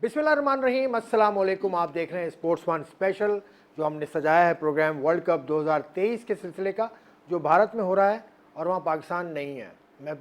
बिस्मिल्लाहिर्रहमानिर्रहीम, अस्सलाम वालेकुम। आप देख रहे हैं स्पोर्ट्स वन स्पेशल, जो हमने सजाया है प्रोग्राम वर्ल्ड कप 2023 के सिलसिले का, जो भारत में हो रहा है और वहाँ पाकिस्तान नहीं है।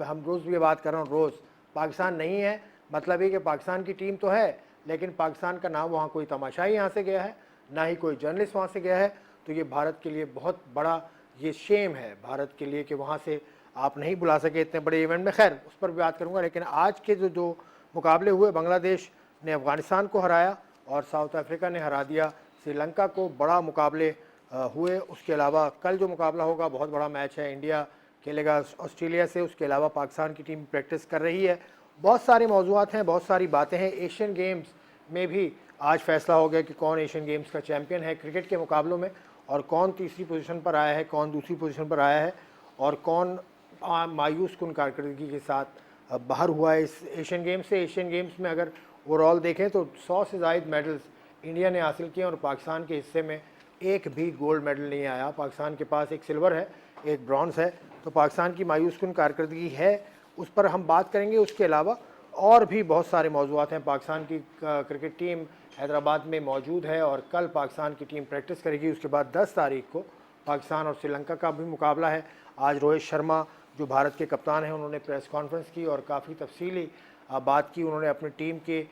हम रोज़ भी ये बात कर रहा हूँ, रोज़ पाकिस्तान नहीं है, मतलब ये कि पाकिस्तान की टीम तो है लेकिन पाकिस्तान का नाम वहाँ कोई तमाशाई यहाँ से गया है, ना ही कोई जर्नलिस्ट वहाँ से गया है। तो ये भारत के लिए बहुत बड़ा ये शेम है भारत के लिए कि वहाँ से आप नहीं बुला सके इतने बड़े इवेंट में। खैर उस पर भी बात करूँगा, लेकिन आज के जो मुकाबले हुए, बांग्लादेश ने अफ़गानिस्तान को हराया और साउथ अफ्रीका ने हरा दिया श्रीलंका को। बड़ा मुकाबले हुए। उसके अलावा कल जो मुकाबला होगा बहुत बड़ा मैच है, इंडिया खेलेगा ऑस्ट्रेलिया से। उसके अलावा पाकिस्तान की टीम प्रैक्टिस कर रही है। बहुत सारे मौज़ूआत हैं, बहुत सारी बातें हैं। एशियन गेम्स में भी आज फैसला हो गया कि कौन एशियन गेम्स का चैम्पियन है क्रिकेट के मुकाबलों में, और कौन तीसरी पोजीशन पर आया है, कौन दूसरी पोजीशन पर आया है, और कौन मायूस कुन कारकर्दगी के साथ बाहर हुआ है इस एशियन गेम्स से। एशियन गेम्स में अगर ओवरऑल देखें तो 100 से ज़ायद मेडल्स इंडिया ने हासिल किए और पाकिस्तान के हिस्से में एक भी गोल्ड मेडल नहीं आया। पाकिस्तान के पास एक सिल्वर है, एक ब्रॉन्ज़ है। तो पाकिस्तान की मायूस कुन कारकर्दगी है, उस पर हम बात करेंगे। उसके अलावा और भी बहुत सारे मौज़ूआत हैं। पाकिस्तान की क्रिकेट टीम हैदराबाद में मौजूद है और कल पाकिस्तान की टीम प्रैक्टिस करेगी। उसके बाद 10 तारीख को पाकिस्तान और श्रीलंका का भी मुकाबला है। आज रोहित शर्मा जो भारत के कप्तान हैं, उन्होंने प्रेस कॉन्फ्रेंस की और काफ़ी तफसीली बात की उन्होंने अपनी टीम के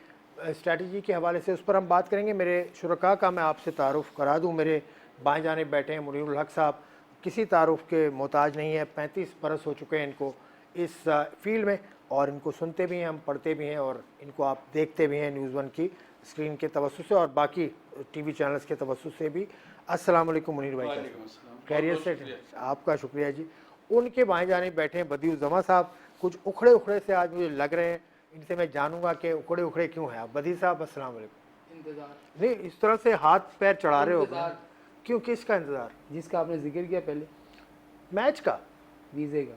स्ट्रैटेजी के हवाले से। उस पर हम बात करेंगे। मेरे शुरका का मैं आपसे तारुफ़ करा दूं। मेरे बाएं जानिब बैठे हैं मुनीरुल हक साहब, किसी तारुफ़ के मोहताज नहीं है। 35 बरस हो चुके हैं इनको इस फील्ड में, और इनको सुनते भी हैं, हम पढ़ते भी हैं, और इनको आप देखते भी हैं न्यूज़ वन की स्क्रीन के तवज्जुह से और बाकी टीवी चैनल्स के तवज्जुह से भी। अस्सलाम वालेकुम मुनीर भाई, खैरियत से? आपका शुक्रिया जी। उनके बाएं जानिब बैठे हैं बदिउज़्ज़मा साहब, कुछ उखड़े उखड़े से आज मुझे लग रहे हैं। इनसे मैं जानूंगा कि उखड़े उखड़े क्यों हैं आप। बदी साहब अस्सलाम वालेकुम। इंतजार नहीं, इस तरह से हाथ पैर चढ़ा रहे हो इंतजार क्यों? किसका इंतज़ार? जिसका आपने जिक्र किया पहले, मैच का? वीज़े का।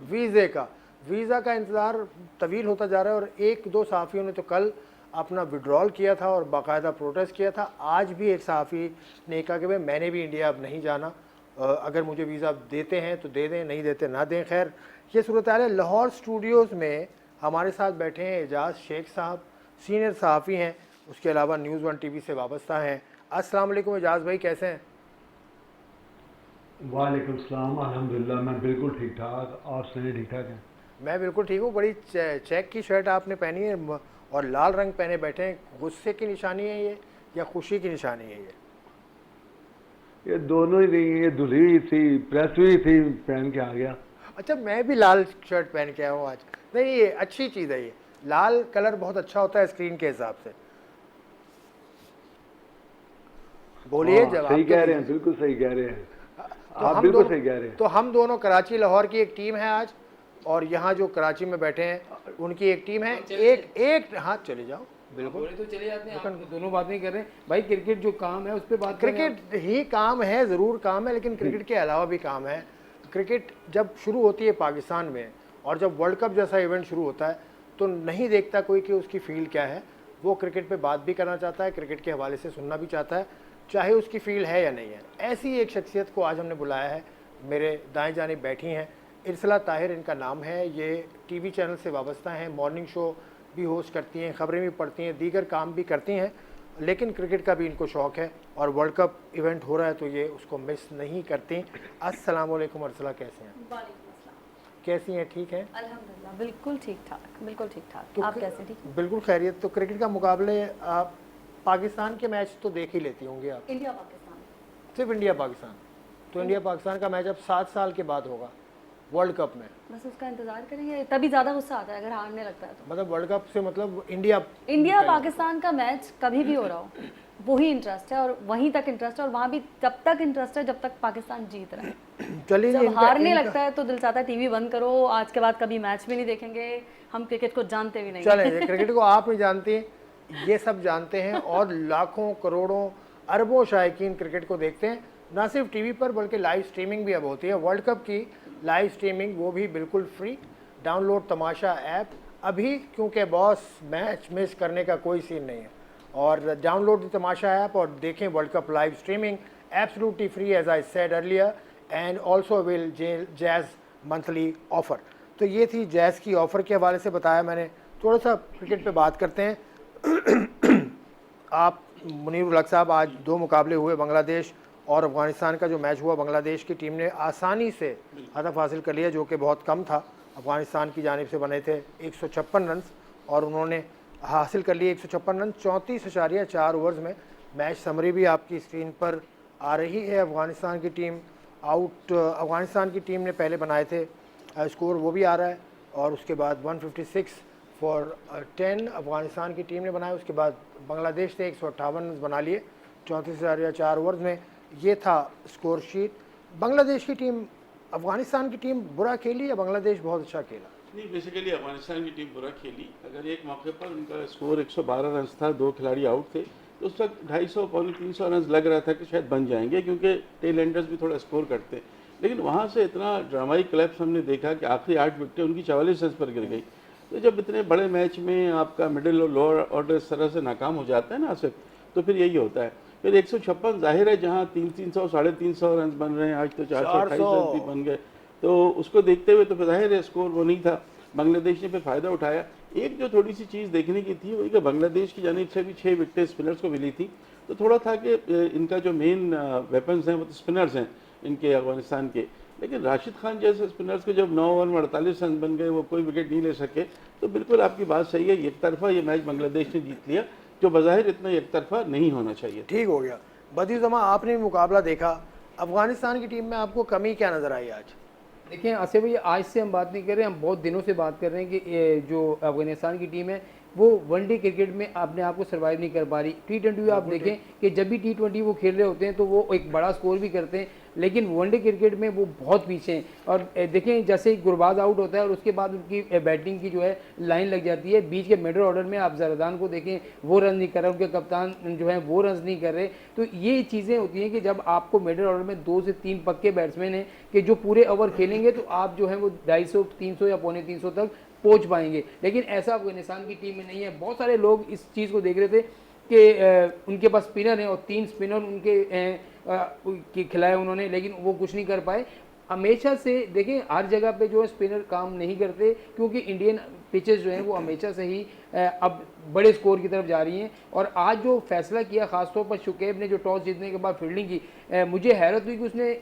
वीज़े का? वीज़ा का इंतज़ार तवील होता जा रहा है। और एक दो सहाफ़ियों ने तो कल अपना विड्रॉल किया था और बाकायदा प्रोटेस्ट किया था। आज भी एक सहाफ़ी ने कहा कि भाई मैंने भी इंडिया अब नहीं जाना, अगर मुझे वीज़ा देते हैं तो दे दें, नहीं देते ना दें। खैर ये सूरत हाल है। लाहौर स्टूडियोज़ में हमारे साथ बैठे हैं एजाज़ शेख साहब, सीनियर सहाफ़ी हैं, उसके अलावा न्यूज़ वन टीवी से वाबस्ता हैं। अस्सलाम वालेकुम एजाज़ भाई, कैसे हैं? वालेकुम सलाम, अल्हम्दुलिल्लाह मैं बिल्कुल ठीक ठाक। आप सुनिए, ठीक ठाक हैं? मैं बिल्कुल ठीक हूँ। बड़ी चेक की शर्ट आपने पहनी है और लाल रंग पहने बैठे हैं। गुस्से की निशानी है ये या खुशी की निशानी है ये दोनों ही नहीं, ये धुली हुई थी, प्रेस हुई थी, पहन के आ गया। अच्छा, मैं भी लाल शर्ट पहन के आया हूँ आज। नहीं, ये अच्छी चीज़ है। ये लाल कलर बहुत अच्छा होता है स्क्रीन के हिसाब से। बोलिए। हाँ, जवाब सही तो कह रहे हैं, दीजिए। बिल्कुल सही कह रहे हैं। तो आप हम बिल्कुल दोनों सही कह रहे हैं। तो हम दोनों कराची लाहौर की एक टीम है आज, और यहाँ जो कराची में बैठे हैं उनकी एक टीम है। एक एक हाथ चले जाओ। बिल्कुल, बोले तो चले जाते हैं। आप दोनों बात नहीं कर रहे भाई। क्रिकेट जो काम है उस पर बात करें। क्रिकेट ही काम है, ज़रूर काम है, लेकिन क्रिकेट के अलावा भी काम है। क्रिकेट जब शुरू होती है पाकिस्तान में, और जब वर्ल्ड कप जैसा इवेंट शुरू होता है, तो नहीं देखता कोई कि उसकी फील्ड क्या है। वो क्रिकेट पे बात भी करना चाहता है, क्रिकेट के हवाले से सुनना भी चाहता है, चाहे उसकी फील्ड है या नहीं है। ऐसी एक शख्सियत को आज हमने बुलाया है। मेरे दाएं जानिब बैठी हैं इरसला ताहिर, इनका नाम है। ये टीवी चैनल से वाबस्ता हैं, मॉर्निंग शो भी होस्ट करती हैं, ख़बरें भी पढ़ती हैं, दीगर काम भी करती हैं, लेकिन क्रिकेट का भी इनको शौक़ है। और वर्ल्ड कप इवेंट हो रहा है तो ये उसको मिस नहीं करती। अस्सलाम वालेकुम अरसला, कैसे हैं? वालेकुम अस्सलाम। कैसी हैं? ठीक हैं? अल्हम्दुलिल्लाह, बिल्कुल ठीक ठाक, बिल्कुल ठीक ठाक। तो आप कैसे? ठीक हैं? बिल्कुल खैरियत। तो क्रिकेट का मुकाबले आप पाकिस्तान के मैच तो देख ही लेती होंगी आप? इंडिया पाकिस्तान। सिर्फ इंडिया पाकिस्तान? तो इंडिया पाकिस्तान का मैच अब 7 साल के बाद होगा वर्ल्ड कप में। बस उसका इंतजार करेंगे, तभी ज़्यादा गुस्सा आता है अगर हारने लगता है तो। मतलब वर्ल्ड कप से मतलब इंडिया पाकिस्तान का मैच कभी भी हो रहा हो, वही इंटरेस्ट है और वहीं तक इंटरेस्ट है, और वहाँ भी तब तक इंटरेस्ट है जब तक पाकिस्तान जीत रहा है। चलिए, जब हारने लगता है तो दिल चाहता है टीवी बंद करो, आज के बाद कभी मैच भी नहीं देखेंगे, हम क्रिकेट को जानते भी नहीं। चलें, क्रिकेट को आप नहीं जानते, ये सब जानते हैं, और लाखों करोड़ों अरबों शायकीन क्रिकेट को देखते हैं, ना सिर्फ टीवी पर बल्कि लाइव स्ट्रीमिंग भी अब होती है। वर्ल्ड कप की लाइव स्ट्रीमिंग, वो भी बिल्कुल फ्री। डाउनलोड तमाशा ऐप अभी, क्योंकि बॉस मैच मिस करने का कोई सीन नहीं है। और डाउनलोड तमाशा ऐप और देखें world cup live streaming, absolutely free as I said earlier, and also with Jazz monthly offer. तो ये थी जैज़ की ऑफ़र के हवाले से बताया मैंने। थोड़ा सा क्रिकेट पे बात करते हैं। आप मुनीर उल हक साहब, आज 2 मुकाबले हुए, बांग्लादेश और अफ़गानिस्तान का जो मैच हुआ, बांग्लादेश की टीम ने आसानी से हदफ हासिल कर लिया, जो कि बहुत कम था। अफ़गानिस्तान की जानिब से बने थे 156 रन और उन्होंने हासिल कर लिए 156 रन 34.4 ओवर्स में। मैच समरी भी आपकी स्क्रीन पर आ रही है। अफ़गानिस्तान की टीम अफ़गानिस्तान की टीम ने पहले बनाए थे स्कोर, वो भी आ रहा है, और उसके बाद 156 फॉर 10 अफ़गानिस्तान की टीम ने बनाया। उसके बाद बांग्लादेश ने 158 रन बना लिए 34.4 ओवर्स में। ये था स्कोर शीट। बांग्लादेश की टीम अफ़गानिस्तान की टीम बुरा खेली या बांग्लादेश बहुत अच्छा खेला? नहीं, बेसिकली अफगानिस्तान की टीम बुरा खेली। अगर एक मौके पर उनका स्कोर 112 रन था, 2 खिलाड़ी आउट थे, तो उस वक्त 250 पौने 300 रन लग रहा था कि शायद बन जाएंगे, क्योंकि टेल एंडर्स भी थोड़ा स्कोर करते हैं। लेकिन वहाँ से इतना ड्रामाई क्लैप्स हमने देखा कि आखिरी 8 विकेटें उनकी 44 रन पर गिर गई। तो जब इतने बड़े मैच में आपका मिडिल और लोअर ऑर्डर इस तरह से नाकाम हो जाता है ना आसिफ, तो फिर यही होता है। फिर 156 जाहिर है, जहाँ 300 साढ़े 300 रन बन रहे हैं, आज तो 428 रन भी बन गए, तो उसको देखते हुए तो फिर जाहिर है स्कोर वो नहीं था। बांग्लादेश ने फिर फ़ायदा उठाया। एक जो थोड़ी सी चीज़ देखने की थी वही कि बांग्लादेश की जानिब से भी 6 विकेटें स्पिनर्स को मिली थी, तो थोड़ा था कि इनका जो मेन वेपन्स हैं वो तो स्पिनर्स हैं इनके अफगानिस्तान के। लेकिन राशिद खान जैसे स्पिनर्स के जब 9 ओवर में 48 रन बन गए, वो कोई विकेट नहीं ले सके, तो बिल्कुल आपकी बात सही है, एक तरफा ये मैच बांग्लादेश ने जीत लिया, जो बज़ाहिर इतना एक तरफा नहीं होना चाहिए। ठीक हो गया। बदियुज़्ज़मा, आपने भी मुकाबला देखा, अफ़गानिस्तान की टीम में आपको कमी क्या नज़र आई आज? देखिए आसिफ भाई, आज से हम बात नहीं कर रहे हैं, हम बहुत दिनों से बात कर रहे हैं कि ये जो अफगानिस्तान की टीम है वो वनडे क्रिकेट में अपने आप को सर्वाइव नहीं कर पा रही। T20 में आप देखें कि जब भी T20 वो खेल रहे होते हैं तो वो एक बड़ा स्कोर भी करते हैं, लेकिन वनडे क्रिकेट में वो बहुत पीछे हैं। और देखें, जैसे गुरबाज आउट होता है और उसके बाद उनकी बैटिंग की जो है लाइन लग जाती है, बीच के मिडल ऑर्डर में आप जरदान को देखें, वो रन नहीं कर रहे, उनके कप्तान जो है वो रन नहीं कर रहे। तो ये चीज़ें होती हैं कि जब आपको मिडल ऑर्डर में 2 से 3 पक्के बैट्समैन हैं कि जो पूरे ओवर खेलेंगे, तो आप जो है वो 250 300 या पौने 300 तक पहुंच पाएंगे। लेकिन ऐसा अफगानिस्तान की टीम में नहीं है। बहुत सारे लोग इस चीज़ को देख रहे थे कि उनके पास स्पिनर हैं और 3 स्पिनर उनके खिलाए उन्होंने, लेकिन वो कुछ नहीं कर पाए। हमेशा से देखें, हर जगह पे जो है स्पिनर काम नहीं करते, क्योंकि इंडियन पिचेस जो हैं वो हमेशा से ही अब बड़े स्कोर की तरफ जा रही हैं। और आज जो फैसला किया, खासतौर पर शुकेब ने जो टॉस जीतने के बाद फील्डिंग की, मुझे हैरत हुई कि उसने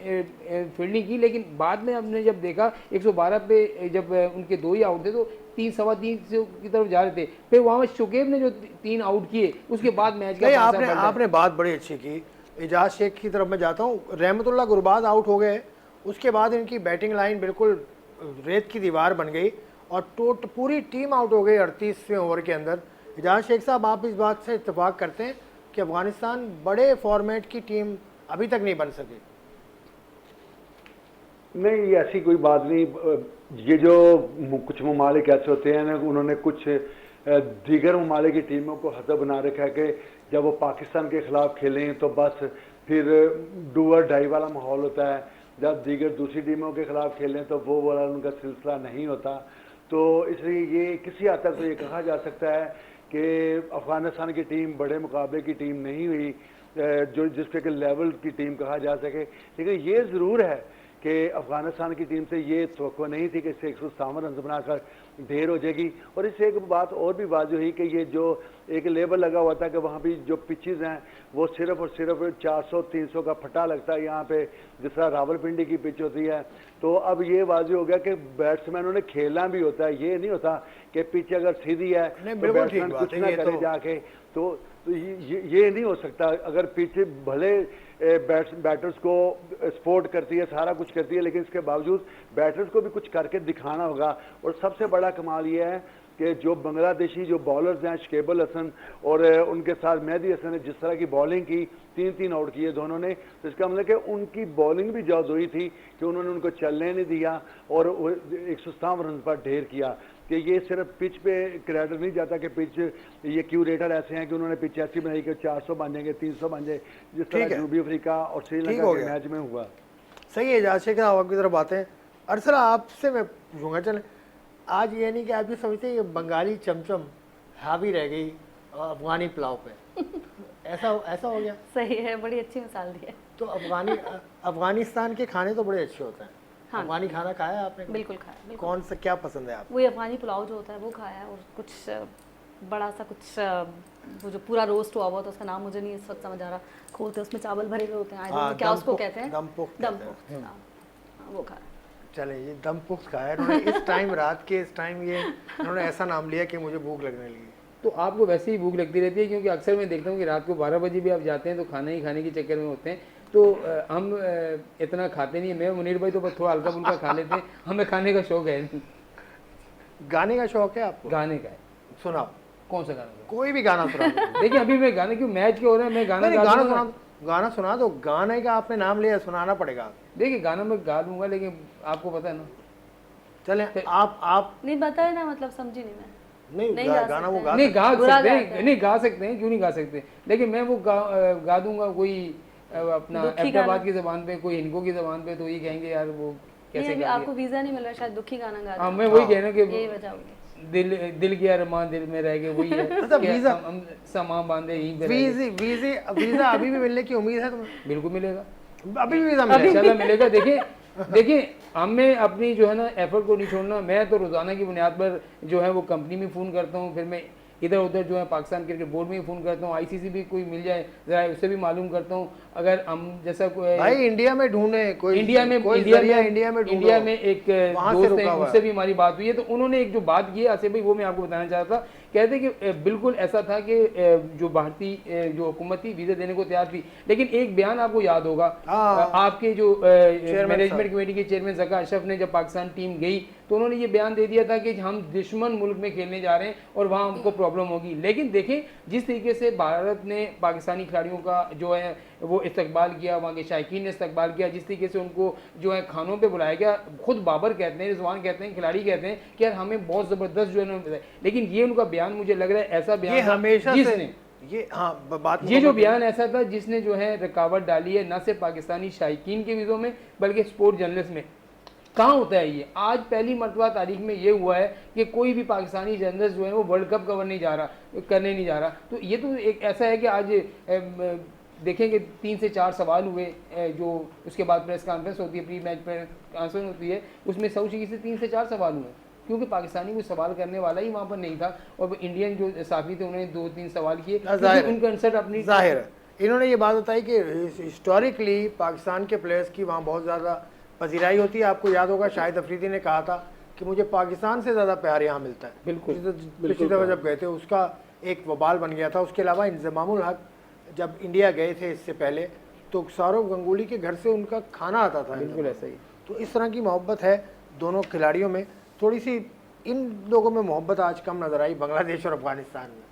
फील्डिंग की, लेकिन बाद में हमने जब देखा 112 पे जब उनके 2 ही आउट थे तो 3 सवा 3 की तरफ जा रहे थे। फिर वहाँ शुकेब ने जो 3 आउट किए, उसके बाद मैच का आपने बात बड़ी अच्छी की। एजाज शेख की तरफ मैं जाता हूँ। रहमतुल्लाह गुरबाज आउट हो गए, उसके बाद इनकी बैटिंग लाइन बिल्कुल रेत की दीवार बन गई और पूरी टीम आउट हो गई 38वें ओवर के अंदर। एजाज शेख साहब, आप इस बात से इत्तेफाक करते हैं कि अफगानिस्तान बड़े फॉर्मेट की टीम अभी तक नहीं बन सकी? नहीं, ऐसी कोई बात नहीं। ये जो कुछ ममालिक ऐसे होते हैं ना, उन्होंने कुछ दीगर ममालिक की टीमों को हदफ बना रखा है कि जब वो पाकिस्तान के खिलाफ खेलें तो बस फिर डू और डाई वाला माहौल होता है, जब दीगर दूसरी टीमों के खिलाफ खेलें तो वो वाला उनका सिलसिला नहीं होता। तो इसलिए ये किसी हद तक तो ये कहा जा सकता है कि अफगानिस्तान की टीम बड़े मुकाबले की टीम नहीं हुई, जो जिसके कि लेवल की टीम कहा जा सके। लेकिन ये ज़रूर है कि अफगानिस्तान की टीम से ये तवक्को नहीं थी कि इससे 157 रन बनाकर ढेर हो जाएगी। और इससे एक बात और भी वाज़ेह हुई कि ये जो एक लेबल लगा हुआ था कि वहाँ भी जो पिचेज़ हैं वो सिर्फ और सिर्फ 400-300 का फटा लगता है, यहाँ पे जिस तरह रावलपिंडी की पिच होती है। तो अब ये वाज़ेह हो गया कि बैट्समैनों ने खेलना भी होता है, ये नहीं होता कि पिच अगर सीधी है तो बैट्समैन कुछ ना करे जाके। तो ये नहीं हो सकता। अगर पिच भले बैटर्स को सपोर्ट करती है, सारा कुछ करती है, लेकिन इसके बावजूद बैटर्स को भी कुछ करके दिखाना होगा। और सबसे बड़ा कमाल ये है कि जो बांग्लादेशी जो बॉलर्स हैं, शकेबुल हसन और उनके साथ मेहदी हसन ने जिस तरह की बॉलिंग की, 3-3 आउट किए दोनों ने, तो इसका मतलब कि उनकी बॉलिंग भी जादुई थी कि उन्होंने उनको चलने नहीं दिया और 157 रन पर ढेर किया। कि ये सिर्फ पिच पे क्रेडिट नहीं जाता कि पिच ये क्यूरेटर ऐसे हैं कि उन्होंने पिच ऐसी बनाई कि 400 बन जाएंगे, 300 बन जाए, जिस तरह जनूबी अफ्रीका और श्रीलंका के मैच में हुआ। सही है। एजाज शेख साहब की तरफ आते हैं। अरसला, आपसे मैं पूछूंगा, चलें, आज ये नहीं कि आप ये समझते हैं कि बंगाली चमचम हावी रह गई अफगानी पुलाव पे? ऐसा हो गया? सही है, बड़ी अच्छी मिसाल दी है। तो अफगानिस्तान के खाने तो बड़े अच्छे होते हैं। हाँ, अफगानी खाना खाया आपने? बिल्कुल खाया। बिल्कुल। कौन सा, क्या पसंद है आपको? वही अफगानी पुलाव जो होता है वो खाया है, और कुछ बड़ा सा कुछ वो जो पूरा रोस्ट हुआ हुआ, तो उसका नाम मुझे नहीं इस वक्त समझ आ रहा, खोलते उसमें चावल भरे हुए होते हैं, I don't know क्या उसको कहते हैं, दमपुख्त हाँ, वो खा। चले ये दमपुख्त खाया इन्होंने इस टाइम, रात के इस टाइम ये इन्होंने ऐसा नाम लिया कि मुझे भूख लगने लगी। तो आपको वैसे ही भूख लगती रहती है, क्योंकि अक्सर मैं देखता हूँ कि रात को 12 बजे भी आप जाते हैं तो खाना ही खाने के चक्कर में होते हैं। तो हम इतना खाते नहीं, मैं मुनीर भाई तो बस थोड़ा हल्का फुल्का खा लेते हैं, हमें खाने का शौक है नहीं। गाने का शौक है आपको? गाने का है। सुनाओ, कौन सा गाना? कोई भी गाना सुना दो। देखिए अभी मैं गाने क्यों, मैच के हो रहे हैं, मैं गाना नहीं, गा गाना दूंगा। सुना दो, गाना सुना दो। गाने का आपने नाम लिया, सुनाना पड़ेगा। देखिए गाना मैं गा दूंगा, लेकिन आपको पता है ना। चले आप नहीं बताए ना, मतलब समझी नहीं मैं। नहीं नहीं गा गाना वो सकते। गा नहीं गा बुरा सकते गाते हैं, हैं। नहीं गा सकते हैं, क्यों नहीं गा सकते, लेकिन मैं वो गा दूंगा कोई अपना दुखी अहमदाबाद गाना। की जबान पे, कोई हिंदू की जबान पे, तो ये कहेंगे यार वो नहीं, कैसे अभी गा आपको वीजा नहीं मिल रहा, शायद दुखी गाना गा हाँ रहे मैं वही कहना हैं। यही कि वजह होगी। दिल गया अरमान दिल में रह गए, वही है मतलब कि वीज़ा- हम समा बांधे यहीं पे रह गए। वीजा अभी भी मिलने की उम्मीद है तुम्हें? बिल्कुल मिलेगा, अभी भी वीजा मिलेगा? इंशाल्लाह मिलेगा। देखिए हमें अपनी जो है ना एफर्ट को नहीं छोड़ना। मैं तो रोजाना की बुनियाद पर जो है वो कंपनी में फ़ोन करता हूँ, फिर मैं इधर उधर जो है पाकिस्तान क्रिकेट बोर्ड में भी फ़ोन करता हूँ, आईसीसी भी कोई मिल जाए जरा उससे भी मालूम करता हूँ। अगर हम जैसा कोई भाई इंडिया में ढूंढे कोई, इंडिया में कोई इंडिया जरिया में इंडिया में ढूंढो। इंडिया में एक वहाँ से दोस्त रुका है, हुआ उससे है। भी हमारी बात हुई है, तो उन्होंने एक जो बात की है आसिफ भाई, वो मैं आपको बताना चाहता था। कहते कि बिल्कुल ऐसा था कि जो भारतीय जो हुकूमत थी वीज़ा देने को तैयार थी, लेकिन एक बयान आपको याद होगा हाँ। आपके जो मैनेजमेंट कमेटी के चेयरमैन ज़का अशरफ ने, जब पाकिस्तान टीम गई तो उन्होंने ये बयान दे दिया था कि हम दुश्मन मुल्क में खेलने जा रहे हैं और वहाँ हमको प्रॉब्लम होगी। लेकिन देखें जिस तरीके से भारत ने पाकिस्तानी खिलाड़ियों का जो है वो इस्तकबाल किया, वहाँ के शायकीन ने इस्तकबाल किया, जिस तरीके से उनको जो है खानों पे बुलाया गया। खुद बाबर कहते हैं, रिजवान कहते हैं, खिलाड़ी कहते हैं कि यार हमें बहुत ज़बरदस्त जो है उन्होंने बताया। लेकिन ये उनका बयान मुझे लग रहा है ऐसा ये बयान था हमेशा जिसने से ये हाँ बात ये जो बयान ऐसा था जिसने जो है रुकावट डाली है, न सिर्फ पाकिस्तानी शायकीन के वीज़ों में बल्कि स्पोर्ट जर्नलिस्ट में। कहाँ होता है ये? आज पहली मरतबा तारीख में ये हुआ है कि कोई भी पाकिस्तानी जर्नलिस्ट जो है वो वर्ल्ड कप करने नहीं जा रहा। तो ये तो एक ऐसा है कि आज देखेंगे 3 से 4 सवाल हुए, जो उसके बाद प्रेस कॉन्फ्रेंस होती है, प्री मैच प्रेस कॉन्फ्रेंस होती है, उसमें सऊदी से 3 से 4 सवाल हुए, क्योंकि पाकिस्तानी कोई सवाल करने वाला ही वहाँ पर नहीं था, और इंडियन जो साफी थे उन्होंने 2-3 सवाल किए, क्योंकि उनका आंसर अपनी जाहिर है। इन्होंने ये बात बताई कि हिस्टोरिकली पाकिस्तान के प्लेयर्स की वहाँ बहुत ज़्यादा पजीराई होती है। आपको याद होगा शाहिद अफरीदी ने कहा था कि मुझे पाकिस्तान से ज़्यादा प्यार यहाँ मिलता है। बिल्कुल, पिछली दफ़ा जब गए थे उसका एक वबाल बन गया था। उसके अलावा इंज़मामुल हक जब इंडिया गए थे इससे पहले, तो सौरव गंगुली के घर से उनका खाना आता था। बिल्कुल ऐसा ही। तो इस तरह की मोहब्बत है दोनों खिलाड़ियों में। थोड़ी सी इन लोगों में मोहब्बत आज कम नज़र आई, बांग्लादेश और अफगानिस्तान में।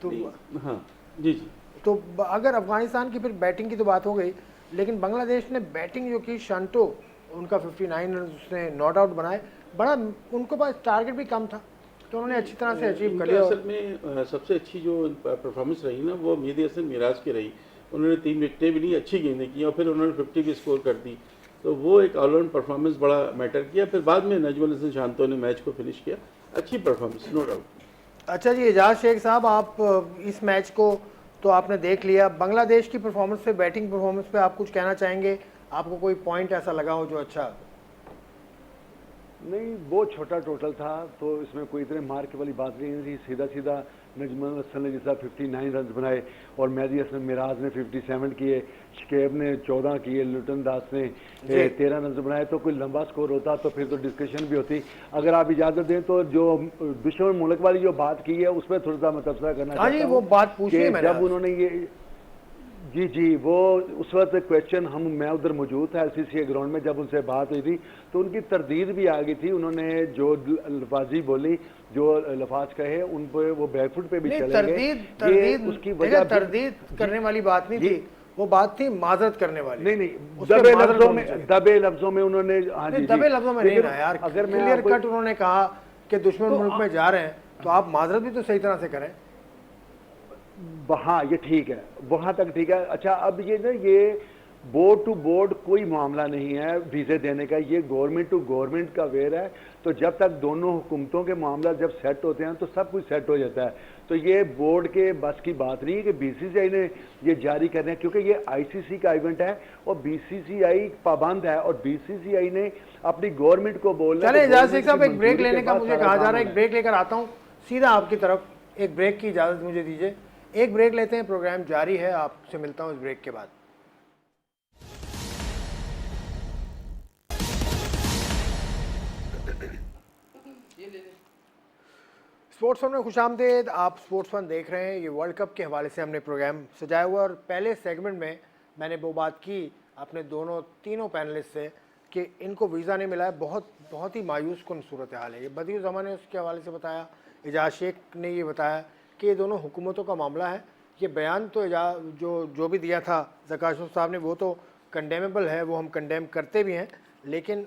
तो हाँ जी जी, तो अगर अफगानिस्तान की फिर बैटिंग की तो बात हो गई, लेकिन बांग्लादेश ने बैटिंग जो की, शंटो उनका 59 रन उसने नॉट आउट बनाए, बड़ा उनके पास टारगेट भी कम था, तो उन्होंने अच्छी तरह से अचीव कर इनका लिया। असल में सबसे अच्छी जो परफॉर्मेंस रही ना वो मेहदी हसन मिराज की रही। उन्होंने 3 विकेटें भी ली, अच्छी गेंदें की, और फिर उन्होंने 50 भी स्कोर कर दी। तो वो एक ऑलराउंड परफॉर्मेंस बड़ा मैटर किया। फिर बाद में नजमुल हसन शांतो ने मैच को फिनिश किया, अच्छी परफॉर्मेंस, नो डाउट। अच्छा जी, एजाज शेख साहब, आप इस मैच को तो आपने देख लिया, बांग्लादेश की परफॉर्मेंस पे, बैटिंग परफॉर्मेंस पे आप कुछ कहना चाहेंगे? आपको कोई पॉइंट ऐसा लगा हो जो अच्छा? नहीं, बहुत छोटा टोटल था, तो इसमें कोई इतने मार की वाली बात नहीं थी। सीधा सीधा नजमुल हसन ने जैसा 59 रन बनाए और मेहदी हसन मिराज ने 57 किए, शकेब ने 14 किए, लुटन दास ने 13 रन बनाए। तो कोई लंबा स्कोर होता तो फिर तो डिस्कशन भी होती। अगर आप इजाज़त दें तो जो दुश्मन मुल्क वाली जो बात की है उस पर थोड़ा सा मैं तबसरा करना चाहता हूं। वो बात पूछिए मैंने जब उन्होंने ये जी वो उस वक्त क्वेश्चन मैं उधर मौजूद था एलसीसी ग्राउंड में, जब उनसे बात हुई थी तो उनकी तरदीद भी आ गई थी। उन्होंने जो लफाजी बोली, जो लफाज कहे, उन पे वो बैकफुट पे भी चले गए। उसकी वजह तरदीद करने वाली बात नहीं थी, वो बात थी माजरत करने वाली। नहीं, दबे लफ्जों में उन्होंने, हाँ जी, दबे लफ्जों में नहीं ना यार, अगर क्लियर कट उन्होंने कहा कि दुश्मन मुल्क में जा रहे हैं तो आप माजरत भी तो सही तरह से करें। हाँ, ये ठीक है, वहाँ तक ठीक है। अच्छा, अब ये ना, ये बोर्ड टू बोर्ड कोई मामला नहीं है वीज़े देने का, ये गवर्नमेंट टू गवर्नमेंट का वेयर है। तो जब तक दोनों हुकूमतों के मामला जब सेट होते हैं तो सब कुछ सेट हो जाता है। तो ये बोर्ड के बस की बात नहीं है कि बीसीसीआई ने ये जारी करना है, क्योंकि ये आईसीसी का इवेंट है और बीसीसीआई पाबंद है, और बीसीसीआई ने अपनी गवर्नमेंट को बोलना है। चले एजाज शेख साहब, एक ब्रेक लेने का मुझे कहा जा रहा है, एक ब्रेक लेकर आता हूँ सीधा आपकी तरफ। एक ब्रेक की इजाज़त मुझे दीजिए, एक ब्रेक लेते हैं, प्रोग्राम जारी है, आपसे मिलता हूँ इस ब्रेक के बाद। स्पोर्ट्स फन में खुशामदीद। आप स्पोर्ट्स फन देख रहे हैं। ये वर्ल्ड कप के हवाले से हमने प्रोग्राम सजाया हुआ है और पहले सेगमेंट में मैंने वो बात की अपने तीनों पैनलिस्ट से कि इनको वीज़ा नहीं मिला है। बहुत ही मायूस कुन सूरत हाल है। ये बदियुज़्ज़मा ने उसके हवाले से बताया, एजाज शेख ने ये बताया कि ये दोनों हुकूमतों का मामला है। ये बयान तो जो भी दिया था ज़काशुम साहब ने वो तो कंडेमेबल है, वो हम कंडेम करते भी हैं, लेकिन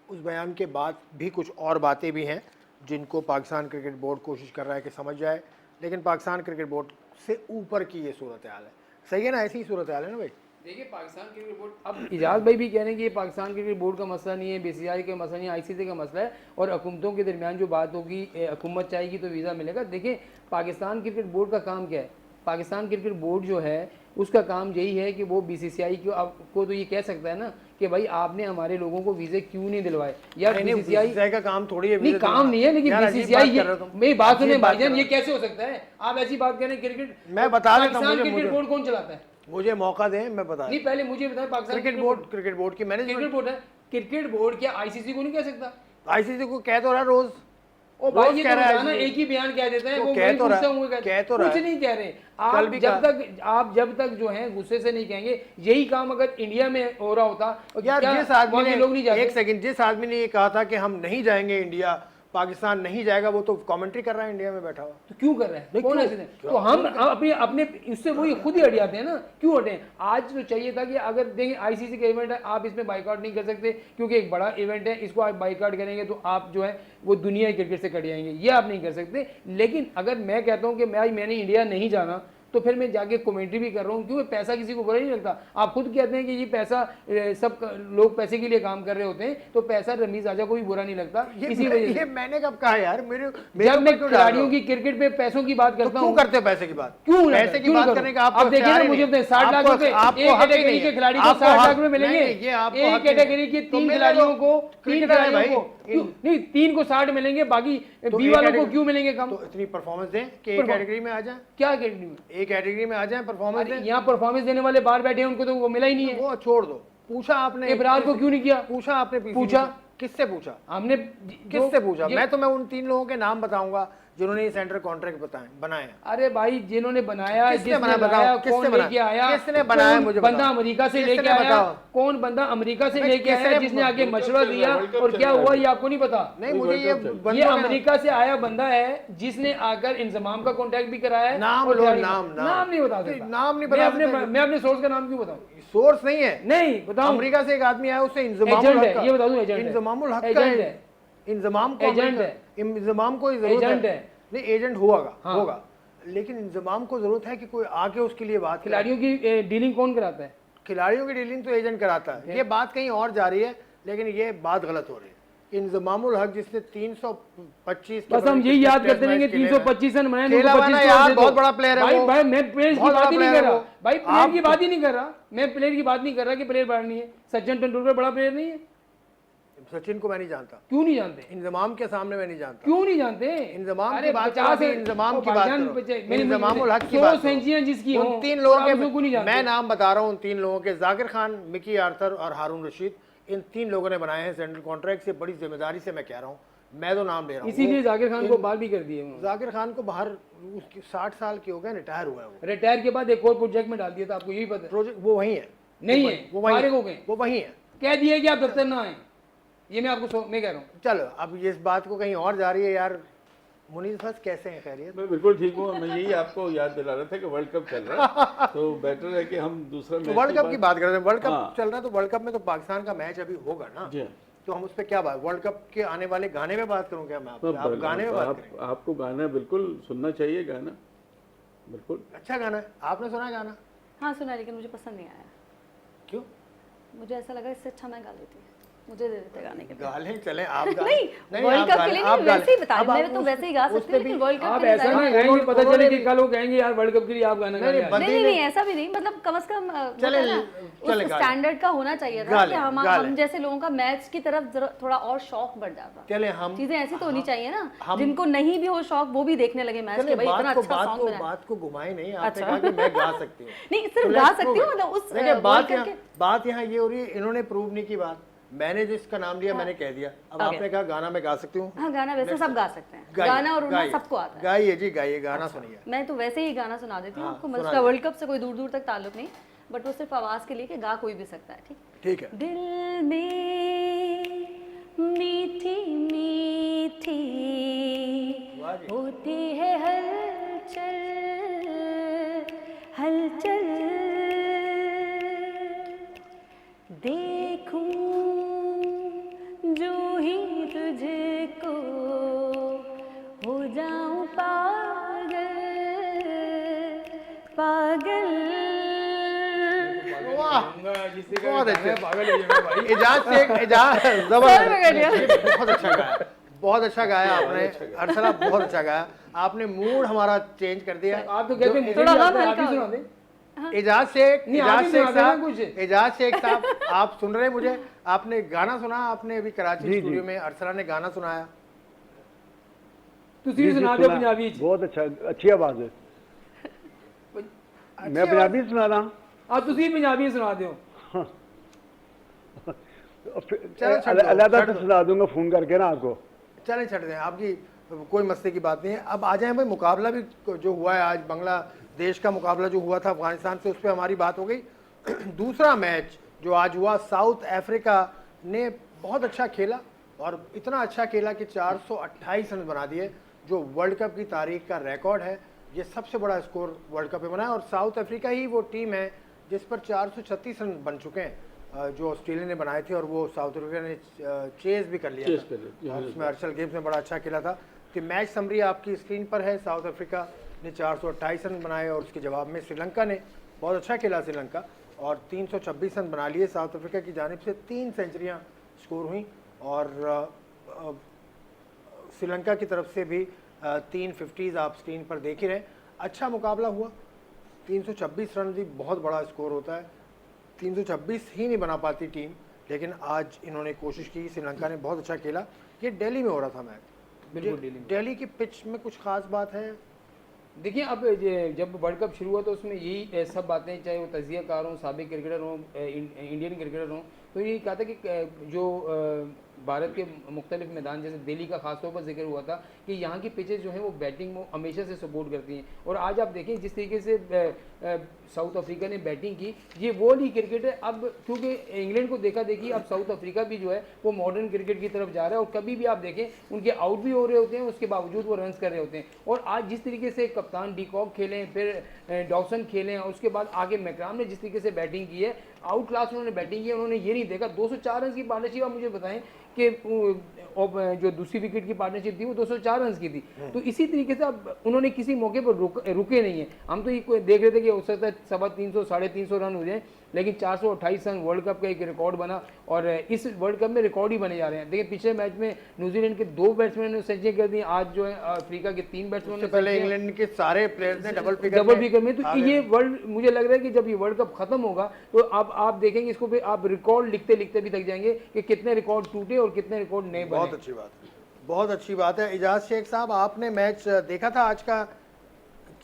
उस बयान के बाद भी कुछ और बातें भी हैं जिनको पाकिस्तान क्रिकेट बोर्ड कोशिश कर रहा है कि समझ जाए, लेकिन पाकिस्तान क्रिकेट बोर्ड से ऊपर की ये सूरत हाल है। सही है ना? ऐसी ही सूरत हाल है ना भाई? देखिए पाकिस्तान क्रिकेट बोर्ड, अब इजाज़ भाई भी कह रहे हैं कि ये पाकिस्तान क्रिकेट बोर्ड का मसला नहीं है, बीसीसीआई का मसला नहीं है, आईसीसी का मसला है और हुकूमतों के दरमियान जो बात होगी, हुकूमत चाहेगी तो वीज़ा मिलेगा। देखिए पाकिस्तान क्रिकेट बोर्ड का काम क्या है? पाकिस्तान क्रिकेट बोर्ड जो है उसका काम यही है कि वो बीसीसीआई को तो ये कह सकता है ना कि भाई आपने हमारे लोगों को वीज़े क्यों नहीं दिलवाए। यार बीसीसीआई का काम थोड़ी है, नहीं काम नहीं है, लेकिन बीसीसीआई मेरी बात सुने भाईजान, ये कैसे हो सकता है? आप ऐसी बात करें क्रिकेट, मैं बता देता हूं, पाकिस्तान क्रिकेट बोर्ड कौन चलाता है? मुझे मौका दें, मैं बता नहीं पहले मुझे बताएं, पाकिस्तान क्रिकेट बोर्ड की मैनेजमेंट, क्रिकेट बोर्ड है, क्रिकेट बोर्ड क्या आईसीसी को नहीं कह सकता? आईसीसी को कह तो रहा रोज, ओ भाई ये कह तो रहा है, रोजाना एक ही बयान कह देते हैं, तो वो कह वही तो रहा पूछता हूँ, कुछ नहीं कह रहे। आप जब तक जो है गुस्से से नहीं कहेंगे, यही काम अगर इंडिया में हो रहा होता यार, क्या जिस आदमी ने लोग नहीं जाते? एक सेकंड, जिस आदमी ने ये कहा था कि हम नहीं जाएंगे इंडिया, पाकिस्तान नहीं जाएगा, वो तो कमेंट्री कर रहा है इंडिया में बैठा हुआ। तो क्यों कर रहे हैं? नहीं, कौन क्यों? ऐसे? तो हम अपने उससे वही खुद ही हट जाते हैं ना। क्यों हटे? आज तो चाहिए था कि अगर देखें आईसीसी का इवेंट है, आप इसमें बाइकआउट नहीं कर सकते क्योंकि एक बड़ा इवेंट है, इसको आप बाइकआउट करेंगे तो आप जो है वो दुनिया क्रिकेट से कट जाएंगे, ये आप नहीं कर सकते। लेकिन अगर मैं कहता हूँ कि मैंने इंडिया नहीं जाना, तो फिर मैं जाके कमेंट्री भी कर रहा हूँ, क्योंकि पैसा किसी को बुरा नहीं लगता। आप खुद कहते हैं कि ये पैसा, सब लोग पैसे के लिए काम कर रहे होते हैं, तो पैसा रमीज आजा को भी बुरा नहीं लगता। इसी वजह से मैंने कब कहा यार? जब मैं खिलाड़ियों की क्रिकेट पे पैसों की बात करता हूँ, क्यों करते हो पैसे की बात? क्यों पैसे की बात करने का आप देखिए ना, मुझे 60 लाख रुपए एक कैटेगरी के खिलाड़ी को 60 लाख रुपए मिलेंगे, एक कैटेगरी के 3 खिलाड़ियों को 3 को 60 मिलेंगे, बाकी बी वालों को क्यों मिलेंगे कम? तो इतनी परफॉर्मेंस दें कि एक कैटेगरी में आ जाए। क्या कैटेगरी में? एक कैटेगरी में आ जाए, परफॉर्मेंस दें। यहाँ परफॉर्मेंस देने वाले बाहर बैठे हैं, उनको तो वो मिला ही नहीं है। वो छोड़ दो। पूछा आपने इब्रार को क्यों नहीं किया? पूछा आपने? पूछा किससे पूछा? हमने किससे पूछा? मैं उन 3 लोगों के नाम बताऊंगा जिन्होंने ये सेंट्रल कॉन्ट्रैक्ट बनाए। अरे भाई जिन्होंने बनाया, किसने बनाया? कौन लेके आया? किसने बनाया? मुझे बंदा अमेरिका से लेके आया? कौन बंदा अमेरिका से लेके आया जिसने आगे मशवरा दिया और क्या हुआ ये आपको नहीं पता? नहीं, मुझे ये अमेरिका से आया बंदा है जिसने आकर इंतजाम का कॉन्ट्रैक्ट भी कराया है। नाम नहीं बता सकता। नाम नहीं बता सकता। मैं अपने सोर्स का नाम क्यों बताऊं? सोर्स नहीं है, नहीं बताऊं। अमेरिका से एक आदमी आया, उससे ये बता दूं, इंजमामुल हक का है। इंजमाम को एजेंट है, इंजमाम को जरूरत है। नहीं, एजेंट होगा, लेकिन इंजमाम को जरूरत है कि कोई आके उसके लिए बात। खिलाड़ियों की डीलिंग कौन कराता है? खिलाड़ियों की डीलिंग तो एजेंट कराता है। ये बात कहीं और जा रही है, लेकिन ये बात गलत हो रही है। इंजमामुल हक जिसने 325, बस हम यही याद करते रहेंगे 325 रन बनाए, यार बहुत बड़ा प्लेयर है वो। भाई मैं प्लेयर की बात ही नहीं कर रहा, भाई प्लेयर की बात ही नहीं कर रहा, मैं प्लेयर की बात नहीं कर रहा कि प्लेयर बड़ा नहीं है। सचिन तेंदुलकर बड़ा प्लेयर नहीं है? सचिन को मैं नहीं जानता। क्यों नहीं जानते? इंजमाम के सामने मैं नहीं जानता। क्यों नहीं जानते? इंजमाम की बात करो, इंजमाम की बात करो, इंजमामुल हक की 100 बात सेंचुरियां जिसकी उन 3 लोगों के मैं नाम बता रहा हूँ। उन 3 लोगों के, जाकिर खान, मिकी आर्थर और हारून रशीद, इन 3 लोगों ने बनाए हैं सेंट्रल कॉन्ट्रैक्ट से। बड़ी जिम्मेदारी से मैं कह रहा हूँ, मैं तो नाम ले रहा हूँ। इसीलिए जाकिर खान को बाहर भी कर दिए। जाकिर खान को बाहर, उसकी 60 साल की हो गए, रिटायर हुआ है वो। रिटायर के बाद एक और प्रोजेक्ट में डाल दिया था, आपको यही पता है? प्रोजेक्ट वो वही है? नहीं है, वो वही हो गए, वो वही है। कह दिए कि आप दफ्तर ना आए। ये मैं आपको मैं कह रहा हूँ। चलो अब ये इस बात को कहीं और जा रही है यार। मुनीस बस कैसे हैं? खैरियत? मैं बिल्कुल ठीक हूँ। मैं यही आपको याद दिला रहा था कि वर्ल्ड कप चल रहा है, तो बेटर है कि हम दूसरा मैच वर्ल्ड कप की बात कर रहे हैं। वर्ल्ड कप चल रहा है, तो वर्ल्ड कप में तो पाकिस्तान का मैच अभी होगा ना, तो हम उस पर क्या बात? वर्ल्ड कप के आने वाले गाने में बात करूँ क्या मैं? आप गाने में बात करें? आपको गाना बिल्कुल सुनना चाहिए, गाना बिल्कुल अच्छा गाना है। आपने सुना गाना? हाँ सुना, लेकिन मुझे पसंद नहीं आया। क्यों? मुझे ऐसा लगा इससे अच्छा मैं गा लेती। मुझे दे देते गाने के लिए। गालें चलें आप गा नहीं, वर्ल्ड कप के लिए नहीं, वैसे ही बता रही हूं, मैं तो वैसे ही गा सकती हूँ, लेकिन वर्ल्ड कप आप के लिए ऐसा ना गाना- गाएंगे, पता चले कि उन्होंने- कल वो कहेंगे यार वर्ल्ड कप के लिए आप गाना गा नहीं, रहे हैं। बंदी नहीं ने- नहीं ऐसा भी नहीं, मतलब कम से कम चले, चले उस गा लें। स्टैंडर्ड का होना चाहिए था गा कि लें, हम गा लें। जैसे लोगों का मैच की तरफ थोड़ा और शौक बढ़ जाता। चले हम चीजें ऐसी तो होनी चाहिए ना, हम- जिनको नहीं भी हो शौक वो भी देखने लगे मैच चले के, भाई इतना अच्छा सॉन्ग बनाया। बात को घुमाए नहीं, आपने अच्छा। कहा कि मैं गा सकती हूँ। नहीं तो सिर्फ let's गा सकती prove हूँ, it। मतलब उस देखिए वर्ल्ड कप बात यहाँ ये हो रही है, इन्होंने प्रूव नहीं की बात, मैंने जिसका नाम लिया मैंने कह दिया। अब Okay. आपने कहा गाना मैं गा सकती हूँ, हाँ गाना वैसे सब गा सकते हैं, गाइए, गाना और उड़ना गाइए, सबको आता है। गाइए जी गाइए, गाना सुनिए। मैं तो वैसे ही गाना सुना देती हूँ हाँ, आपको, सुना मतलब वर्ल्ड कप से कोई दूर दूर तक ताल्लुक नहीं, बट वो सिर्फ आवाज के लिए कि गा कोई भी सकता है, ठीक। ठीक है। दिल में मीठी मीठी वाह जी। होती है हलचल हलचल, देखूं जो ही तुझको हो जाऊं पागल पागल। वाह, जिससे बहुत गाना अच्छे। है, पागल हो जाएगा भाई। इजाज शेख, इजाज सर में कर दिया। जबरदस्त, बहुत अच्छा गाया, बहुत अच्छा गाया आपने अरसला, बहुत अच्छा गाया आपने, मूड हमारा चेंज कर दिया। आप तो कहते हैं मुझे थोड़ा नहीं गम आता, आप हल्का ही हो सुना दें। इजाज शेख, नहीं, आप इजाज ही शेख सुना देना साहब, कुछ। इजाज शेख साहब, आप सुन रहे हैं मुझे? आपने गाना सुना, आपने अभी कराची जी, जी। स्टूडियो में अरसला ने गाना सुनाया। ਤੁਸੀਂ जी, जी, सुना दो सुना। पंजाबी च। बहुत अच्छा, अच्छी आवाज है। मैं पंजाबी सुना रहा आप ਤੁਸੀਂ पंजाबी सुना दो। चलो, छੱਡ दो, अलहदा छੱड से दो। सुना दूंगा फोन करके ना आपको। चलें छੱਡ दें, आपकी कोई मस्ती की बात नहीं है। अब आ जाएं भाई, मुकाबला भी जो हुआ है आज, बांग्लादेश का मुकाबला जो हुआ था अफगानिस्तान से, उस पर हमारी बात हो गई। दूसरा मैच जो आज हुआ, साउथ अफ्रीका ने बहुत अच्छा खेला और इतना अच्छा खेला कि 428 रन बना दिए, जो वर्ल्ड कप की तारीख का रिकॉर्ड है। ये सबसे बड़ा स्कोर वर्ल्ड कप में बना है और साउथ अफ्रीका ही वो टीम है जिस पर 436 रन बन चुके हैं, जो ऑस्ट्रेलिया ने बनाए थे, और वो साउथ अफ्रीका ने चेज भी कर लिया चेज था। कर लिया, और उसमें अर्शल गेम्स में बड़ा अच्छा खेला था। कि मैच समरी आपकी स्क्रीन पर है, साउथ अफ्रीका ने 428 रन बनाए और उसके जवाब में श्रीलंका ने बहुत अच्छा खेला, श्रीलंका, और 326 रन बना लिए। साउथ अफ्रीका की जानिब से 3 सेंचुरियां स्कोर हुई और श्रीलंका की तरफ से भी 3 50s आप स्क्रीन पर देख ही रहे। अच्छा मुकाबला हुआ, 326 रन भी बहुत बड़ा स्कोर होता है, 326 ही नहीं बना पाती टीम, लेकिन आज इन्होंने कोशिश की, श्रीलंका ने बहुत अच्छा खेला। ये दिल्ली में हो रहा था मैच, बिल्कुल दिल्ली में। दिल्ली की पिच में कुछ खास बात है? देखिए अब जब वर्ल्ड कप शुरू हुआ तो उसमें यही सब बातें, चाहे वो तजियाकार हों, साबिक क्रिकेटर हों, इंडियन क्रिकेटर हों, तो ये कहा था कि जो भारत के मुख्तलिफ मैदान, जैसे दिल्ली का खासतौर पर जिक्र हुआ था कि यहाँ की पिचेस जो हैं वो बैटिंग में हमेशा से सपोर्ट करती हैं। और आज आप देखें जिस तरीके से साउथ अफ्रीका ने बैटिंग की, ये वो वाली क्रिकेट है। अब क्योंकि इंग्लैंड को देखा देखी अब साउथ अफ्रीका भी जो है वो मॉडर्न क्रिकेट की तरफ जा रहा है, और कभी भी आप देखें उनके आउट भी हो रहे होते हैं, उसके बावजूद वो रन्स कर रहे होते हैं। और आज जिस तरीके से कप्तान डिकॉक खेलें, फिर डॉक्सन खेलें, और उसके बाद आगे मैकराम ने जिस तरीके से बैटिंग की है, आउट क्लास उन्होंने बैटिंग की है। उन्होंने ये नहीं देखा 204 रन की पार्टनरशिप, आप मुझे बताएं कि जो दूसरी विकेट की पार्टनरशिप थी वो 204 रन की थी। तो इसी तरीके से अब उन्होंने किसी मौके पर रुके नहीं है। हम तो ये देख रहे थे कि हो सकता है 350 350 रन हो जाए, लेकिन 428 रन वर्ल्ड कप का एक रिकॉर्ड बना, और इस वर्ल्ड कप में रिकॉर्ड ही बने जा रहे हैं। देखिए पिछले मैच में न्यूजीलैंड के 2 बैट्समैन ने सेंचुरी कर दी, आज जो है अफ्रीका के 3 बैट्समैन ने, पहले इंग्लैंड के सारे प्लेयर्स ने डबल फिगर में। तो ये वर्ल्ड, मुझे लग रहा है कि जब ये वर्ल्ड कप खत्म होगा तो अब आप देखेंगे इसको भी, आप रिकॉर्ड लिखते लिखते भी थक जाएंगे कि कितने रिकॉर्ड टूटे और कितने रिकॉर्ड नए बने। बहुत अच्छी बात है, बहुत अच्छी बात है। इजाज शेख साहब, आपने मैच देखा था आज का?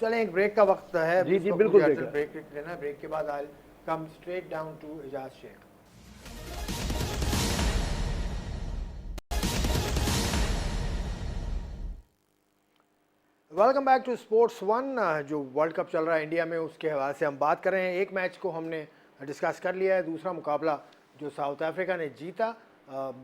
चलें एक ब्रेक का वक्त है। जी, जी, इसको बिल्कुल मुझे देखा। ब्रेक लेना है, ब्रेक के बाद I come straight down to Ijaz Sheikh. Welcome back to sports one. जो वर्ल्ड कप चल रहा है इंडिया में, उसके हवाले से हम बात कर रहे हैं। एक मैच को हमने डिस्कस कर लिया है, दूसरा मुकाबला जो साउथ अफ्रीका ने जीता,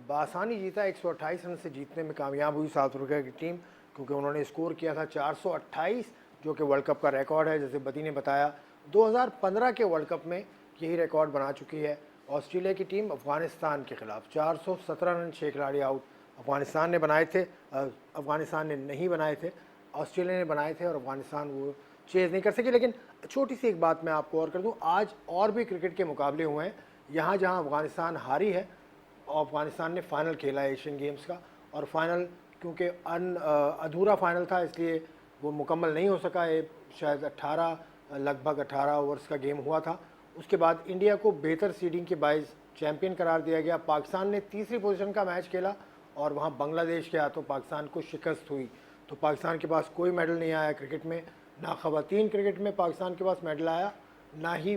बासानी जीता, 128 रन से जीतने में कामयाब हुई साउथ अफ्रीका की टीम, क्योंकि उन्होंने स्कोर किया था 428, जो कि वर्ल्ड कप का रिकॉर्ड है। जैसे बदी ने बताया 2015 के वर्ल्ड कप में यही रिकॉर्ड बना चुकी है ऑस्ट्रेलिया की टीम अफगानिस्तान के खिलाफ। 417 रन 6 खिलाड़ी आउट अफगानिस्तान ने बनाए थे, अफगानिस्तान ने नहीं बनाए थे, ऑस्ट्रेलिया ने बनाए थे, और अफगानिस्तान वो चेज़ नहीं कर सके। लेकिन छोटी सी एक बात मैं आपको और कर दूं, आज और भी क्रिकेट के मुकाबले हुए हैं। यहाँ जहाँ अफगानिस्तान हारी है, अफगानिस्तान ने फाइनल खेला एशियन गेम्स का, और फाइनल क्योंकि अधूरा फाइनल था इसलिए वो मुकम्मल नहीं हो सका। ये शायद लगभग 18 ओवर्स का गेम हुआ था। उसके बाद इंडिया को बेहतर सीडिंग के बाइस चैंपियन करार दिया गया। पाकिस्तान ने तीसरी पोजीशन का मैच खेला और वहाँ बांग्लादेश के हाथों पाकिस्तान को शिकस्त हुई। तो पाकिस्तान के पास कोई मेडल नहीं आया क्रिकेट में, ना ख़वातीन क्रिकेट में पाकिस्तान के पास मेडल आया, ना ही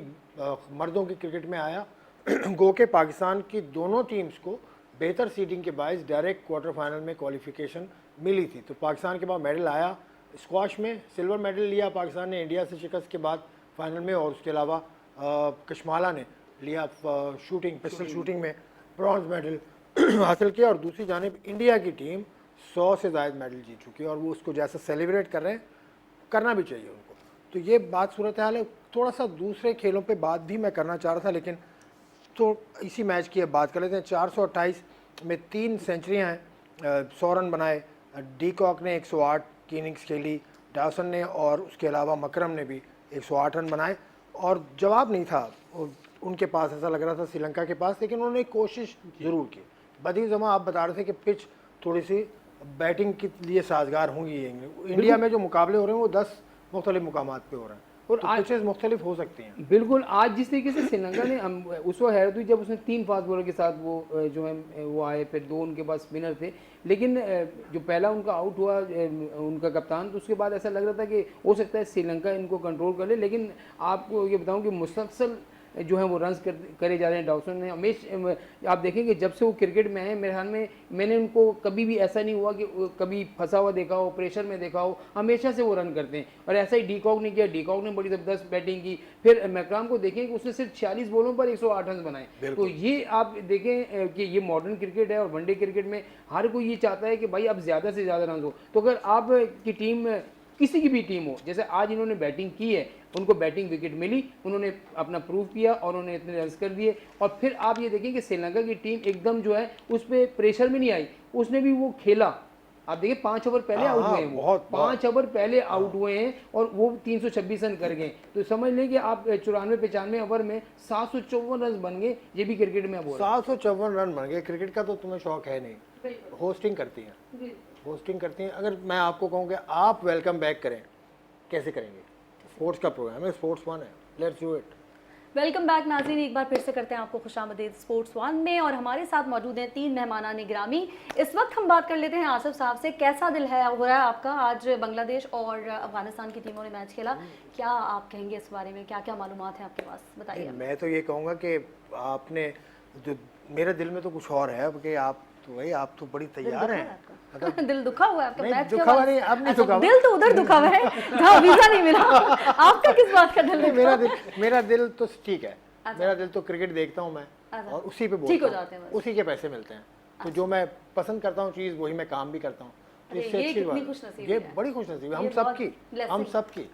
मर्दों की क्रिकेट में आया। गो के पाकिस्तान की दोनों टीम्स को बेहतर सीडिंग के बायस डायरेक्ट क्वार्टर फाइनल में क्वालिफिकेशन मिली थी। तो पाकिस्तान के पास मेडल आया। स्क्वाश में सिल्वर मेडल लिया पाकिस्तान ने इंडिया से शिकस्त के बाद फाइनल में, और उसके अलावा कशमाला ने लिया पिस्टल शूटिंग में ब्रॉन्ज मेडल हासिल किया। और दूसरी जानिब इंडिया की टीम 100 से ज़ायद मेडल जीत चुकी है और वो उसको जैसा सेलिब्रेट कर रहे हैं, करना भी चाहिए उनको। तो ये बात सूरत हाल है। थोड़ा सा दूसरे खेलों पे बात भी मैं करना चाह रहा था, लेकिन तो इसी मैच की अब बात कर लेते हैं। 428 में 3 सेंचुरियाँ हैं, 100 रन बनाए। डी कॉक ने 108 की इनिंग्स खेली, डासन ने और उसके अलावा मकरम ने भी 108 रन बनाए, और जवाब नहीं था उनके पास, ऐसा लग रहा था श्रीलंका के पास, लेकिन उन्होंने कोशिश ज़रूर की। बदी जमा आप बता रहे थे कि पिच थोड़ी सी बैटिंग के लिए साजगार होंगी। इंडिया में जो मुकाबले हो रहे हैं वो 10 मुख्तलिफ मुकामात पे हो रहे हैं और तो पिचेस मुख्तलिफ हो सकती हैं। बिल्कुल, आज जिस तरीके से श्रीलंका ने उस वक्त हैरत हुई जब उसने 3 फास्ट बॉलर के साथ वो जो है वो आए, फिर 2 उनके पास स्पिनर थे, लेकिन जो पहला उनका आउट हुआ उनका कप्तान, तो उसके बाद ऐसा लग रहा था कि हो सकता है श्रीलंका इनको कंट्रोल कर ले। लेकिन आपको ये बताऊं कि मुसलसल जो है वो रन्स करे जा रहे हैं डॉक्सन ने। हमेशा आप देखेंगे जब से वो क्रिकेट में आए, मेरे ख्याल में मैंने उनको कभी भी ऐसा नहीं हुआ कि कभी फंसा हुआ देखा हो, प्रेशर में देखा हो, हमेशा से वो रन करते हैं। और ऐसा ही डी कॉक ने किया, डी कॉक ने बड़ी ज़बरदस्त बैटिंग की। फिर मैकराम को देखें कि उसने सिर्फ 46 बॉलों पर 108 रन बनाए। तो ये आप देखें कि ये मॉडर्न क्रिकेट है और वनडे क्रिकेट में हर कोई ये चाहता है कि भाई अब ज़्यादा से ज़्यादा रन हो। तो अगर आपकी टीम किसी की भी टीम हो, जैसे आज इन्होंने बैटिंग की है, उनको बैटिंग विकेट मिली, उन्होंने अपना प्रूव किया और उन्होंने इतने रन कर दिए। और फिर आप ये देखें कि श्रीलंका की टीम एकदम जो है उस पर प्रेशर में नहीं आई, उसने भी वो खेला। आप देखिए 5 ओवर पहले आउट हुए हैं, वो 5 ओवर पहले आउट हुए हैं और वो 326 रन कर गए। तो समझ लें कि आप 94-95 ओवर में 754 रन बन गए। ये भी क्रिकेट में अब 754 रन बन गए। क्रिकेट का तो तुम्हें शौक है नहीं, होस्टिंग करती हैं, होस्टिंग करती हैं। अगर मैं आपको कहूँ कि आप वेलकम बैक करें, कैसे करेंगे? स्पोर्ट्स का प्रोग्राम है, स्पोर्ट्स वन है, let's do it. Welcome back नाज़रीन, एक बार फिर से करते हैं आपको खुशामदीद स्पोर्ट्स वन में, और हमारे साथ मौजूद हैं 3 मेहमानान गिरामी। इस वक्त हम बात कर लेते हैं आसिफ साहब से। कैसा दिल है हो रहा है आपका? आज बांग्लादेश और अफगानिस्तान की टीमों ने मैच खेला, क्या आप कहेंगे इस बारे में? क्या क्या मालूमात है आपके पास, बताइए। मैं तो ये कहूँगा कि आपने जो, मेरे दिल में तो कुछ और है कि आप तो भाई आप तो बड़ी तैयार हैं। दिल दुखा हुआ है आपका? नहीं, मैच दुखा हुआ नहीं, अब नहीं दुखा हुआ। दिल तो उधर दुखा हुआ है जहाँ वीजा नहीं मिला। आपका किस बात का दिल? मेरा दिल तो ठीक है। मेरा दिल तो क्रिकेट देखता हूँ मैं और उसी पे बोलता हूँ, उसी के पैसे मिलते हैं। तो जो मैं पसंद करता हूँ चीज़ वही मैं काम भी करता हूँ। तो इससे अच्छी बात, ये बड़ी खुशनसीबी हम सबकी।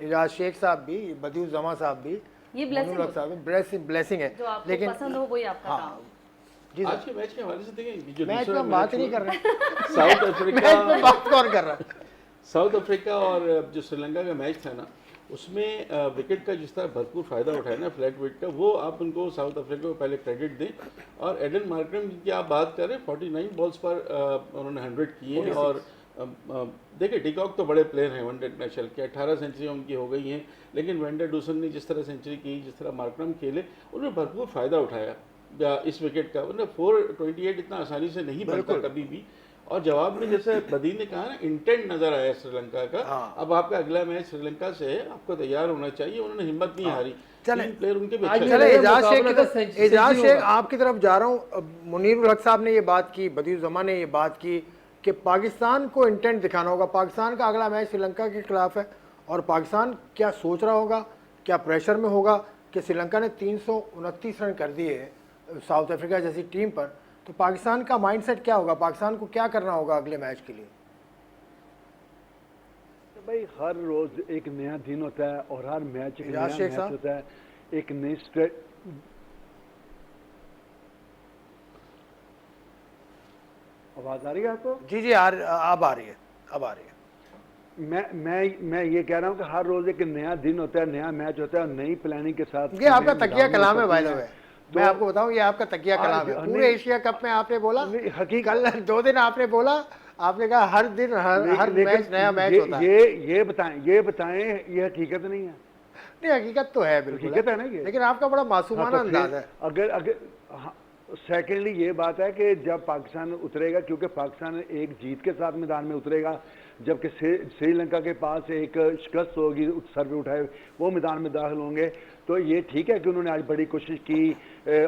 इजाज शेख साहब भी, बदिउल जमा साहब भी, ये ब्लेसिंग है। लेकिन पसंद हो वही आपका काम। जी आज के मैच के हवाले से देखें, जो मैच में बात नहीं कर रहे साउथ अफ्रीका, बात कौन कर रहा है? साउथ अफ्रीका और जो श्रीलंका का मैच था ना, उसमें विकेट का जिस तरह भरपूर फ़ायदा उठाया ना फ्लैट विकेट का, वो आप उनको साउथ अफ्रीका को पहले क्रेडिट दें। और एडन मार्करम की आप बात करें, 49 बॉल्स पर उन्होंने 100 किए। और देखिए डिकॉक तो बड़े प्लेयर हैं वनडे इंटरनेशनल के, 18 सेंचुरियाँ उनकी हो गई हैं। लेकिन वेंडर डूसन ने जिस तरह सेंचुरी की, जिस तरह मार्करम खेले, उन्होंने भरपूर फ़ायदा उठाया इस विकेट का। मतलब 428 इतना आसानी से नहीं बनता कभी भी। और जवाब में जैसे बदी ने कहा ना, इंटेंट नजर आया श्रीलंका का। अब आपका अगला मैच श्रीलंका से है, आपको तैयार होना चाहिए। उन्होंने हिम्मत नहीं हारी, चले प्लेयर उनके भी चले। एजाज शेख आपकी तरफ जा रहा हूँ। मुनीर उल हक साहब ने ये बात की, बदिउल जमा ने ये बात की कि पाकिस्तान को इंटेंट दिखाना होगा। पाकिस्तान का अगला मैच श्रीलंका के खिलाफ है और पाकिस्तान क्या सोच रहा होगा, क्या प्रेशर में होगा कि श्रीलंका ने 329 रन कर दिए साउथ अफ्रीका जैसी टीम पर, तो पाकिस्तान का माइंडसेट क्या होगा? पाकिस्तान को क्या करना होगा अगले मैच के लिए? तो भाई हर रोज एक नया दिन होता है और हर मैच एक नया मैच होता है, एक नई स्ट्रेट। आवाज आ रही है आपको? जी जी अब आ रही है, अब आ रही है। मैं ये कह रहा हूँ कि हर रोज एक नया दिन होता है, नया मैच होता है और नई प्लानिंग के साथ। ये आपका तकिया कलाम है भाई। मैं आपको बताऊं, ये आपका तकिया कलाम है। पूरे एशिया कप में आपने बोला, हकीकत कल 2 दिन आपने बोला, आपने कहा हर दिन हर मैच नया मैच होता है। ये बताएं ये हकीकत नहीं है। नहीं, हकीकत तो है, बिल्कुल हकीकत है ना ये। लेकिन आपका बड़ा मासूमाना तो अंदाज है। अगर सेकेंडली ये बात है कि जब पाकिस्तान उतरेगा, क्योंकि पाकिस्तान एक जीत के साथ मैदान में उतरेगा, जबकि श्रीलंका के पास एक शिकस्त होगी, सर पे उठाए वो मैदान में दाखिल होंगे। तो ये ठीक है कि उन्होंने आज बड़ी कोशिश की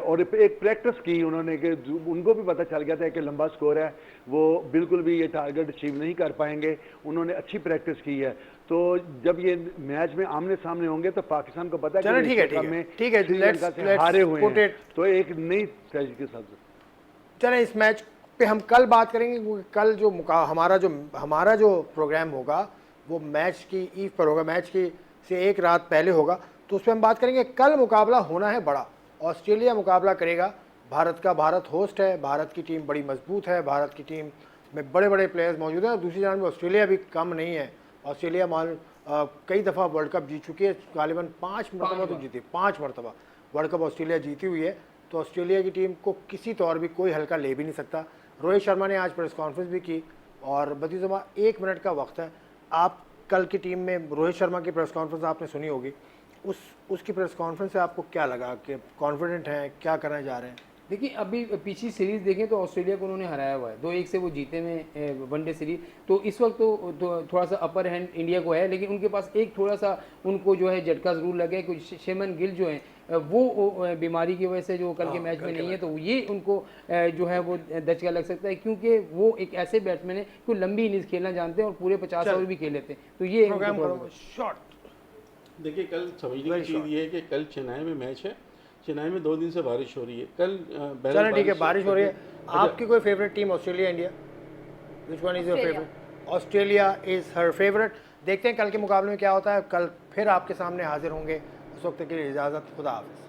और एक प्रैक्टिस की उन्होंने, कि उनको भी पता चल गया था कि लंबा स्कोर है, वो बिल्कुल भी ये टारगेट अचीव नहीं कर पाएंगे। उन्होंने अच्छी प्रैक्टिस की है। तो जब ये मैच में आमने सामने होंगे तो पाकिस्तान को पता है चलो, कि ठीक है, श्रीलंका से हारे हुए हैं, तो एक नई स्ट्रेटजी के साथ चलें इस मैच पे हम कल बात करेंगे, क्योंकि कल जो हमारा जो प्रोग्राम होगा वो मैच की ईव पर होगा, मैच की से एक रात पहले होगा, तो उस पर हम बात करेंगे। कल मुकाबला होना है बड़ा, ऑस्ट्रेलिया मुकाबला करेगा भारत का। भारत होस्ट है, भारत की टीम बड़ी मजबूत है, भारत की टीम में बड़े बड़े प्लेयर्स मौजूद हैं, और दूसरी जानब ऑस्ट्रेलिया भी कम नहीं है। ऑस्ट्रेलिया कई दफ़ा वर्ल्ड कप जीत चुकी है, गालिबन 5 मरतबा तो जीती, 5 मरतबा वर्ल्ड कप ऑस्ट्रेलिया जीती हुई है। तो ऑस्ट्रेलिया की टीम को किसी तौर भी कोई हल्का ले भी नहीं सकता। रोहित शर्मा ने आज प्रेस कॉन्फ्रेंस भी की, और बदीजुमा 1 मिनट का वक्त है। आप कल की टीम में रोहित शर्मा की प्रेस कॉन्फ्रेंस आपने सुनी होगी, उसकी प्रेस कॉन्फ्रेंस से आपको क्या लगा कि कॉन्फिडेंट हैं, क्या करने जा रहे हैं? देखिए, अभी पिछली सीरीज देखें तो ऑस्ट्रेलिया को उन्होंने हराया हुआ है, 2-1 से वो जीते में वनडे सीरीज। तो इस वक्त तो थोड़ा सा अपर हैंड इंडिया को है, लेकिन उनके पास एक थोड़ा सा उनको जो है झटका जरूर लगे। कुछ शेमन गिल जो है वो बीमारी की वजह से जो कल के मैच में नहीं है, तो ये उनको जो है वो दचका लग सकता है, क्योंकि वो एक ऐसे बैट्समैन है जो लंबी इनिंग्स खेलना जानते हैं और पूरे 50 ओवर भी खेल लेते हैं। तो ये शॉर्ट। देखिए, कल समझने की चीज़ ये है कि कल चेन्नई में मैच है। चेन्नई में 2 दिन से बारिश हो रही है। कल चलो ठीक है, बारिश हो रही है। आपकी कोई favourite team Australia India? Which one is your favourite? Australia is her favourite. देखते हैं कल के मुकाबले में क्या होता है। कल फिर आपके सामने हाजिर होंगे। उस वक्त के लिए इजाज़त, खुदा हाफिज़।